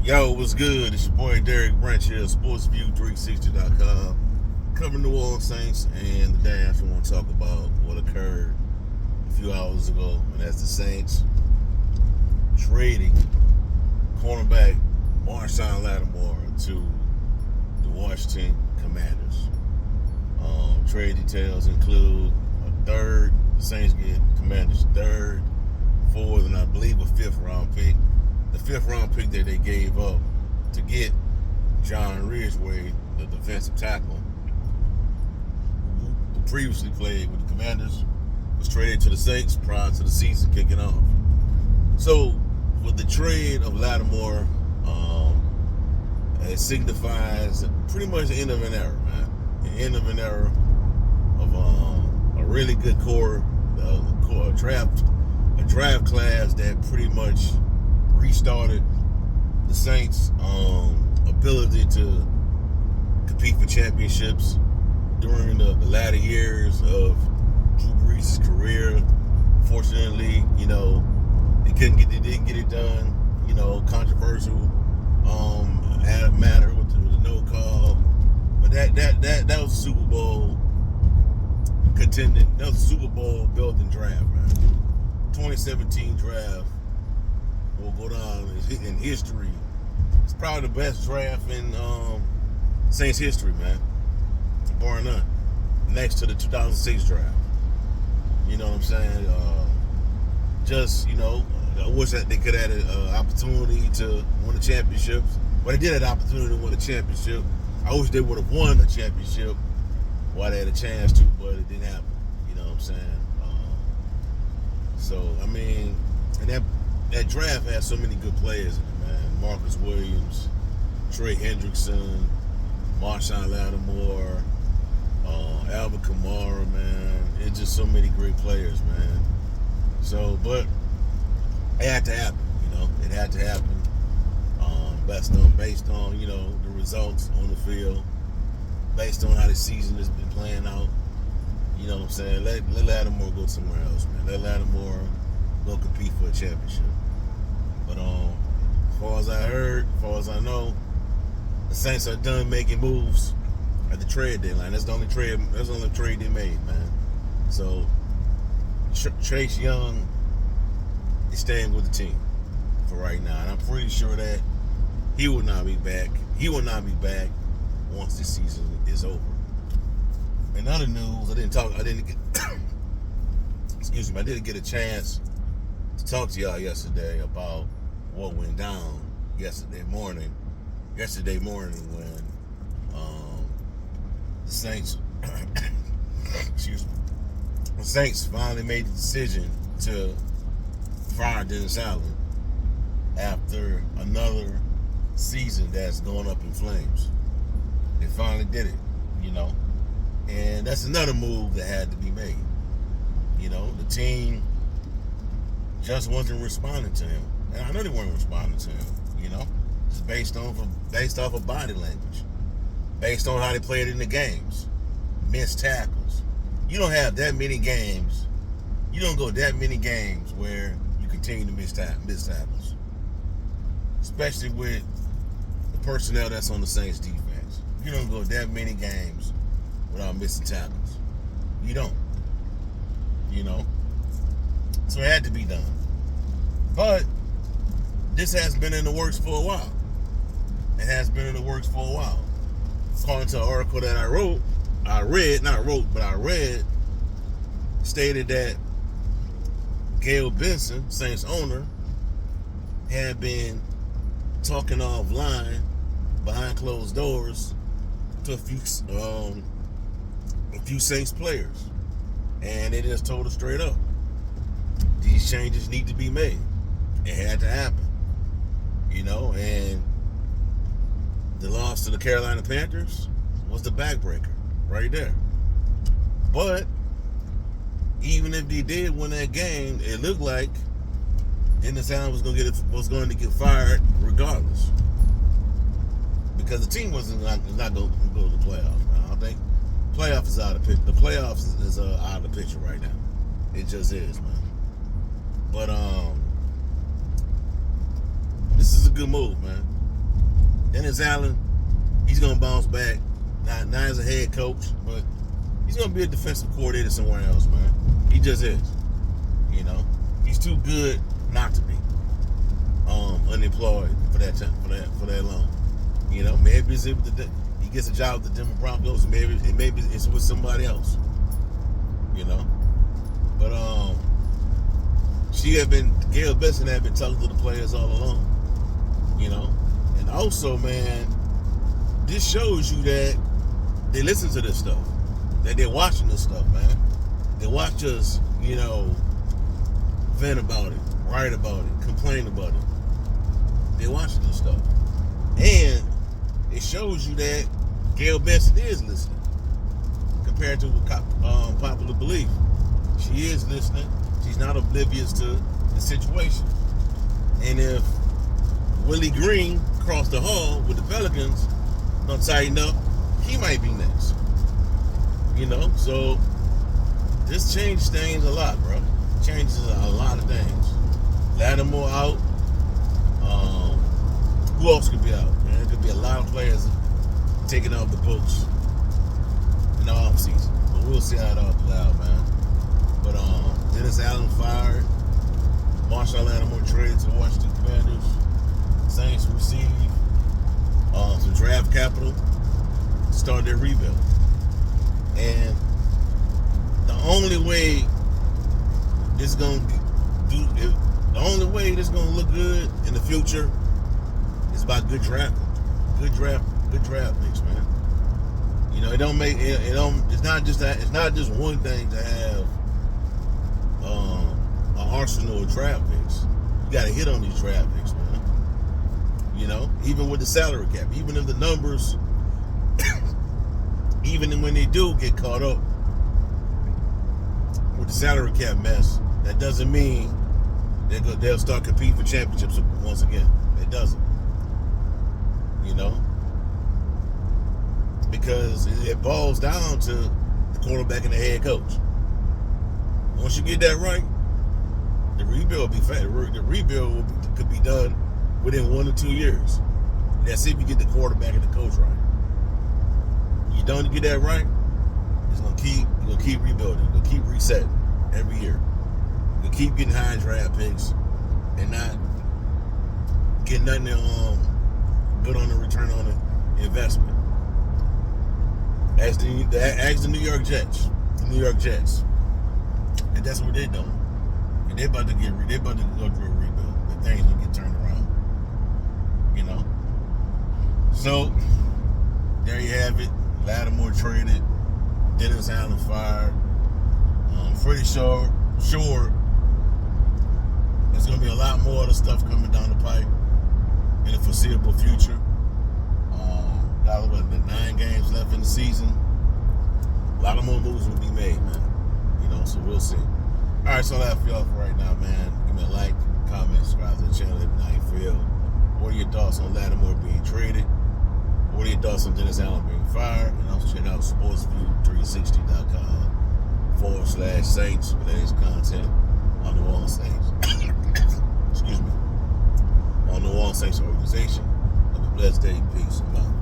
Yo, what's good? It's your boy Derek Branch here, SportsView360.com, covering the New Orleans Saints, and today I actually want to talk about what occurred a few hours ago, and that's the Saints trading cornerback Marshon Lattimore to the Washington Commanders. Trade details include a third, the Saints get Commanders third, fourth, and I believe a fifth round pick. The fifth round pick that they gave up to get John Ridgeway, the defensive tackle, who previously played with the Commanders, was traded to the Saints prior to the season kicking off. So, with the trade of Lattimore, it signifies pretty much the end of an era, man. The end of an era of a really good core draft class that pretty much restarted the Saints' ability to compete for championships during the latter years of Drew Brees' career. Fortunately, they didn't get it done. Controversial had a matter with the no call, but that was a Super Bowl contending. That was a Super Bowl building draft, man. 2017 draft will go down in history. It's probably the best draft in Saints history, man, bar none. Next to the 2006 draft. You know what I'm saying? I wish that they could have had an opportunity to win the championships. But they did have an opportunity to win a championship. I wish they would have won a championship while they had a chance to, but it didn't happen. You know what I'm saying? And that draft had so many good players in it, man. Marcus Williams, Trey Hendrickson, Marshon Lattimore, Alvin Kamara, man. It's just so many great players, man. So, but it had to happen, It had to happen. Based on the results on the field, based on how the season has been playing out. You know what I'm saying? Let Lattimore go somewhere else, man. Let Lattimore go compete for a championship. But as far as I heard, as far as I know, the Saints are done making moves at the trade deadline. That's the only trade they made, man. So Chase Young is staying with the team for right now, and I'm pretty sure that he will not be back. He will not be back once this season is over. In other news, I didn't get a chance to talk to y'all yesterday about what went down yesterday morning when the Saints the Saints finally made the decision to fire Dennis Allen after another season that's going up in flames. They finally did it, and that's another move that had to be made. The team just wasn't responding to him, and I know they weren't responding to him. Just based off of body language, based on how they played in the games, missed tackles. You don't have that many games. You don't go that many games where you continue to miss tackles, especially with the personnel that's on the Saints defense. You don't go that many games without missing tackles. You don't. So it had to be done. But this has been in the works for a while. It has been in the works for a while. According to an article that I read, stated that Gail Benson, Saints owner, had been talking offline behind closed doors to a few Saints players, and they just told us straight up, these changes need to be made. It had to happen, and the loss to the Carolina Panthers was the backbreaker right there. But even if they did win that game, it looked like Dennis Allen was going to get fired regardless, because the team was not going to go to the playoffs. I think playoffs is out of the playoffs is out of the picture right now. It just is, man. But this is a good move, man. Dennis Allen, he's going to bounce back. Not as a head coach, but he's going to be a defensive coordinator somewhere else, man. He just is. You know, he's too good not to be unemployed for that time, for that long. You know, maybe it's he gets a job with the Denver Broncos, and maybe it's with somebody else. You know, but Gail Benson had been talking to the players all along. You know, and also, man, this shows you that they listen to this stuff, that they're watching this stuff, man. They watch us, you know, vent about it, write about it, complain about it. They're watching this stuff. And it shows you that Gail Benson is listening compared to popular belief. She is listening. She's not oblivious to the situation. And if Willie Green crossed the hall with the Pelicans, don't tighten up, he might be next. You know, so this changes things a lot, bro. Changes a lot of things. Lattimore out. Who else could be out? Man, there could be a lot of players taking off the books in the offseason. But we'll see how it all play out, man. But Dennis Allen fired. Marshon Lattimore traded to Washington Commanders. Saints received some draft capital to start their rebuild. And the only way this is gonna look good in the future is by good drafting, good draft picks, man. You know, it's not just one thing to have an arsenal of draft picks. You got to hit on these draft picks, man. You know, even with the salary cap, even if the numbers, even when they do get caught up with the salary cap mess, that doesn't mean they'll start competing for championships once again. It doesn't. You know? Because it boils down to the quarterback and the head coach. Once you get that right, the rebuild will be fast. The rebuild could be done within 1 to 2 years. That's if you get the quarterback and the coach right. You don't get that right, you're gonna keep rebuilding. You're gonna keep resetting every year. You're gonna keep getting high draft picks and not getting nothing good on the return on the investment. As the New York Jets, and that's what they're doing. And they're about to go through a rebuild. The things will get turned around. You know. So there you have it. Lattimore traded. Dennis Allen fired. I'm pretty sure there's going to be a lot more of the stuff coming down the pipe in the foreseeable future. Got about 9 games left in the season. A lot of more moves will be made, man. You know, so we'll see. All right, so that's all I have for y'all for right now, man. Give me a like, comment, subscribe to the channel. Let me know how you feel. What are your thoughts on Lattimore being traded? What are your thoughts on Dennis Allen being fired? And also check out sportsview360.com/Saints for the latest content on the New Orleans Saints. Excuse me. On the New Orleans Saints organization. Have a blessed day. Peace. I'm out.